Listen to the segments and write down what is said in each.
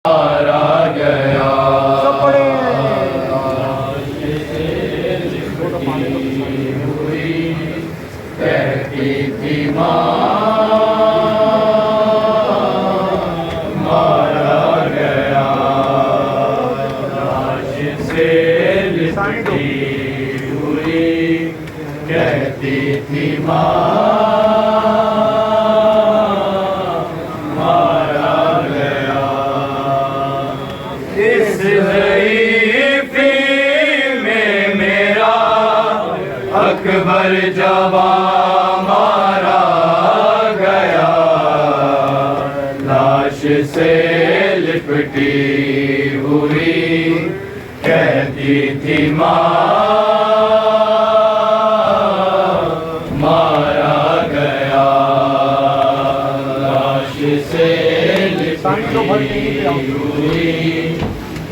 मारा गया कहती थी माँ मारा गया लाश से लिपटी हुई कहती थी माँ अकबर जवां मारा गया लाश से लिपटी हुई कहती थी माँ मारा गया लाश से लिपटी हुई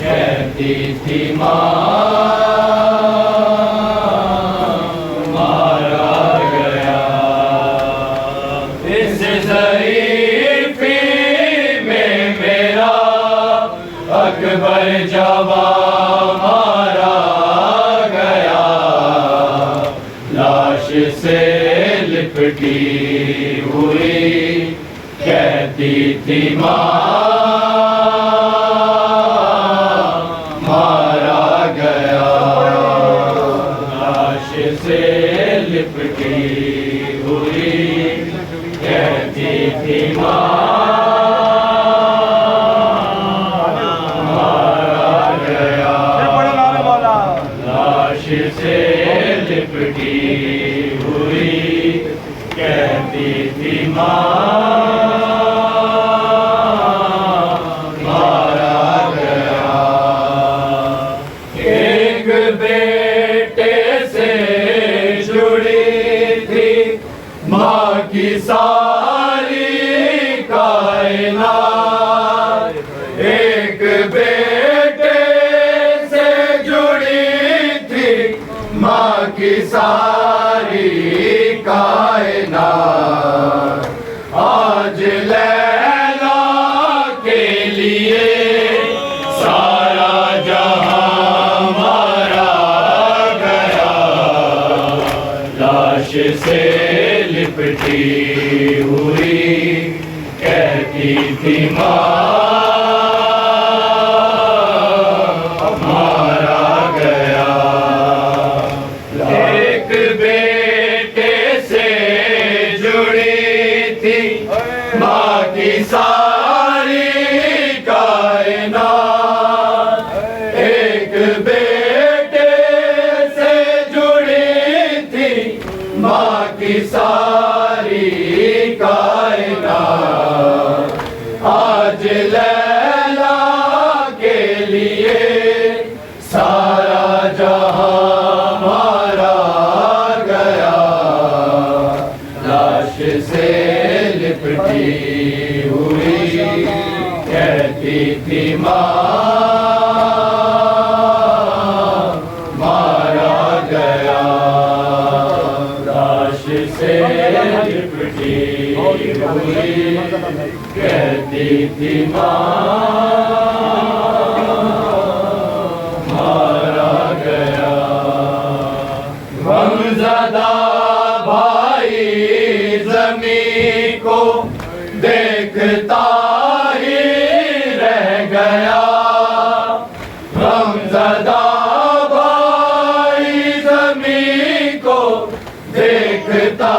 कहती थी माँ अकबर जवां मारा गया लाश से लिपटी हुई कहती थी माँ मारा गया लाश से लिपटी हुई कहती थी माँ से लिपटी हुई कहती थी माँ मारा गया एक बेटे से जुड़ी थी माँ की सारी कायनात एक बेटे से जुड़ी थी माँ की सारी कायनात आज लैला के लिए सारा जहां मारा गया लाश से लिपटी हुई कहती थी माँ माँ की सारी कायनात एक बेटे से जुड़ी थी माँ की सारी कायनात आज लैला के लिए सारा जहां मारा गया लाश से लिपटी हुई कहती थी माँ मारा गया लाश से लिपटी हुई कहती थी माँ मारा गया गमज़दा भाई ज़मीं को देखता ही रह गया गमज़दा भाई ज़मीं को देखता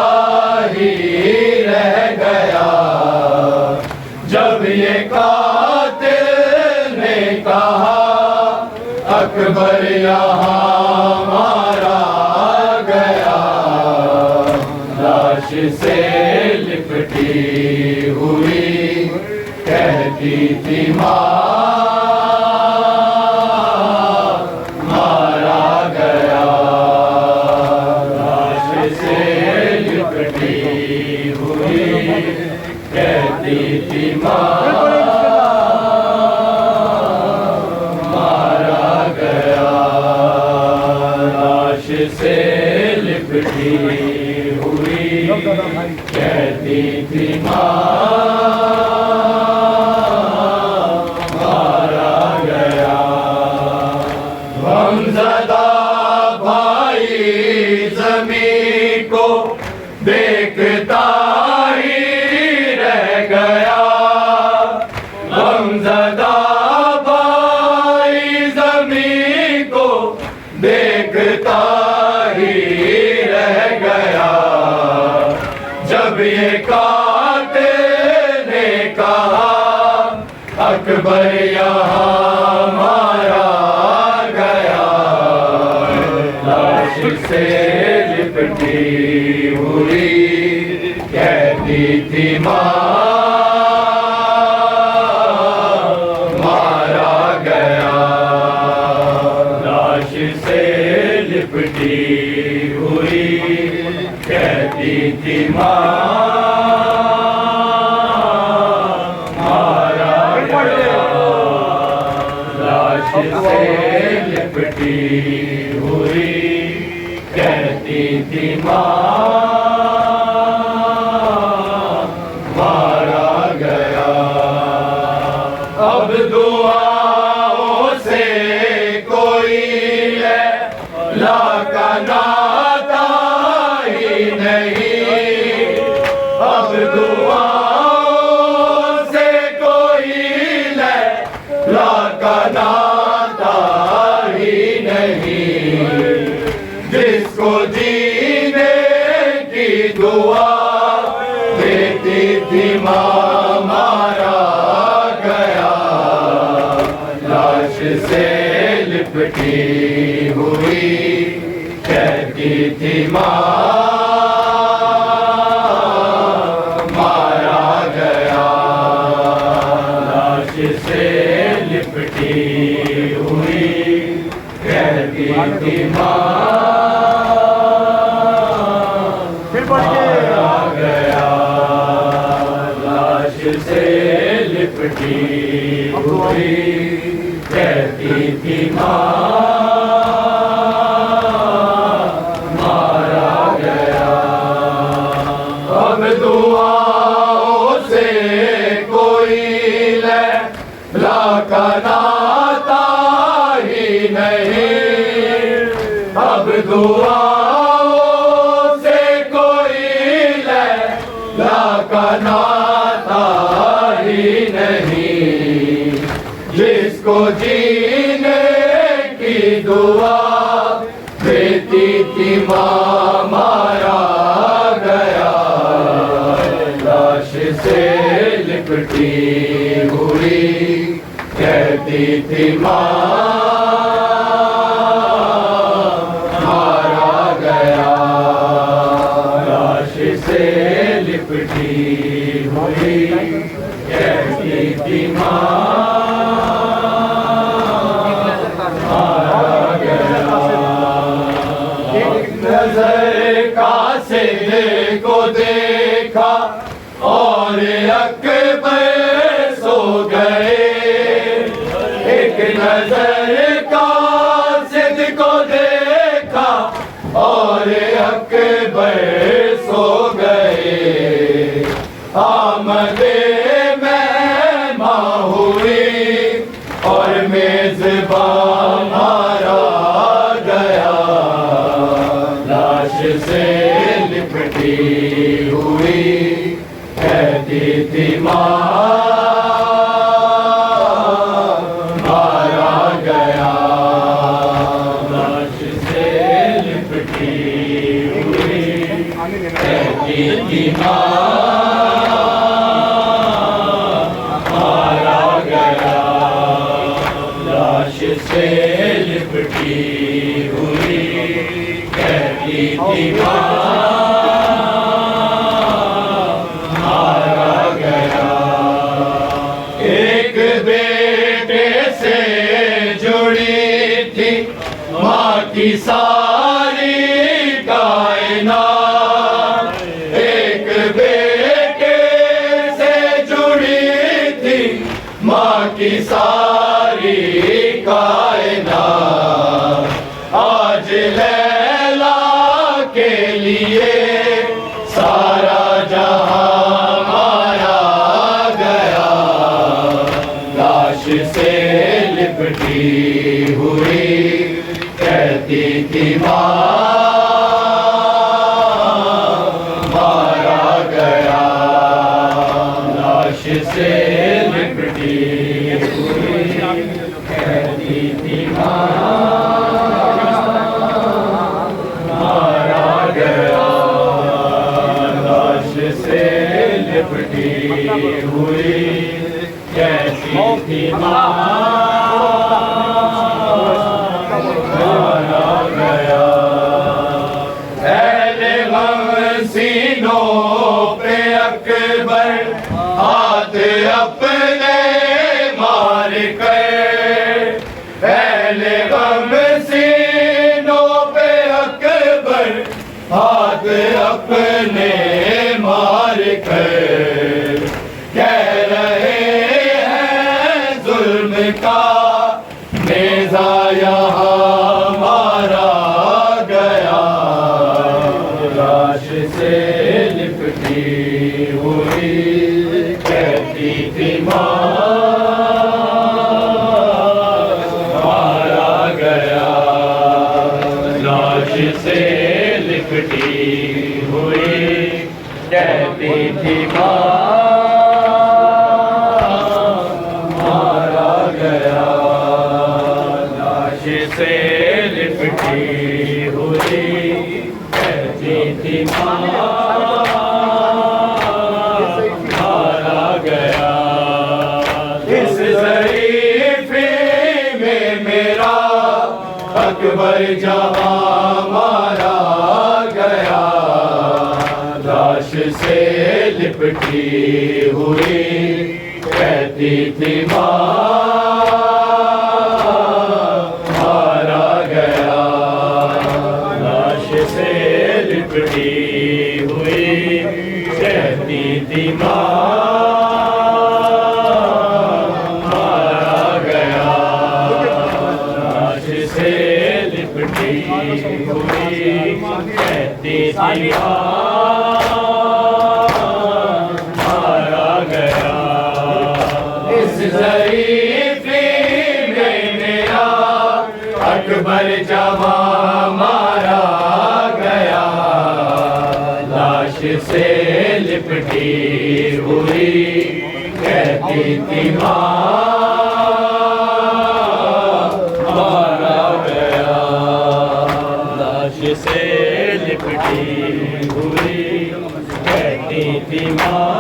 ही रह गया जब ये कातिल ने कहा अकबर यहाँ मारा गया लाश से लिपटी हुई कहती थी माँ मारा गया लाश से लिपटी हुई कहती थी माँ मारा गया लाश से लिपटी हुई कहती थी माँ अकबर यहाँ मारा गया, लाश से लिपटी हुई कहती थी माँ मारा गया, लाश से लिपटी हुई कहती थी माँ से लिपटी हुई कहती थी माँ मारा गया। अब दुआओं से कोई ला का नाता ही नहीं, अब दुआओं से कोई ला का नाता जिसको जीने की दुआ देती थी माँ मारा गया, लाश से लिपटी हुई कहती थी माँ मारा गया, लाश से लिपटी हुई कहती थी माँ मारा गया, लाश से लिपटी हुई कहती थी माँ मारा गया। अब दुआओं से कोई ला का नाता ही नहीं, अब दुआओं से कोई ला का नाता ही नहीं, जिसको जीने की दुआ देती थी माँ मारा गया, लाश से लिपटी हुई कहती थी माँ मारा गया, लाश से लिपटी हुई कहती थी माँ मारा गया। नजर कासिद को देखा और अकबर सो गए, एक नजर कासिद को देखा और अकबर सो गए, आमदे मेहमान हुई और मेजबान मारा गया, लाश से लिपटी हुई कहती थी माँ मारा गया, लाश से लिपटी हुई कहती थी माँ मारा गया, लाश से लिपटी हुई कहती थी माँ मारा गया। एक बेटे से जुड़ी थी माँ की सारी कायनात, एक बेटे से जुड़ी थी माँ की सारी कायनात, आज लैला के लिए सारा जहां मारा गया, लाश से लिपटी हुई कहती थी माँ मारा गया, लाश से लिपटी हुई कहती थी माँ मारा गया, लाश से लिपटी हुई कहती थी मारा गया। अहले गम सीनों पे अकबर हाथ अपने मार कर, अहले गम सीनों पे अकबर हाथ अपने मार कर, कह रहे हैं जुल्म का नेज़ा यहाँ मारा गया। लाश से लिपटी हुई कहती थी मारा गया। लाश से लिपटी हुई कहती थी मारा गया। लाश से लिपटी हुई कहती थी मारा गया। इस ज़रीफ़े में मेरा अकबर जवां मारा गया। लाश से लिपटी हुई कहती थी मारा गया। लाश से लिपटी हुई कहती थी मारा गया। लाश से लिपटी हुई कहती थी मारा गया। इस ज़रीफ़े में मेरा अकबर जवां मारा गया। लाश से लिपटी हुई कहती थी मारा गया। लाश से लिपटी हुई कहती थी मारा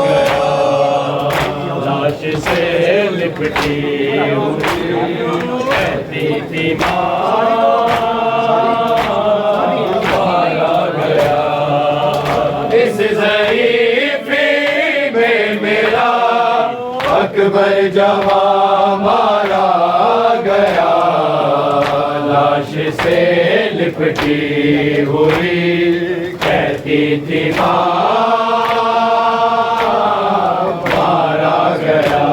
गया। लाश से लिपटी हुई कहती थी मारा गया। इस ज़रीफ़े में मेरा अकबर जवां मारा गया। लाश से लिपटी हुई कहती थी मारा गया।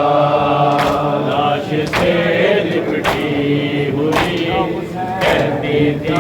लाश से लिपटी हुई कहती थी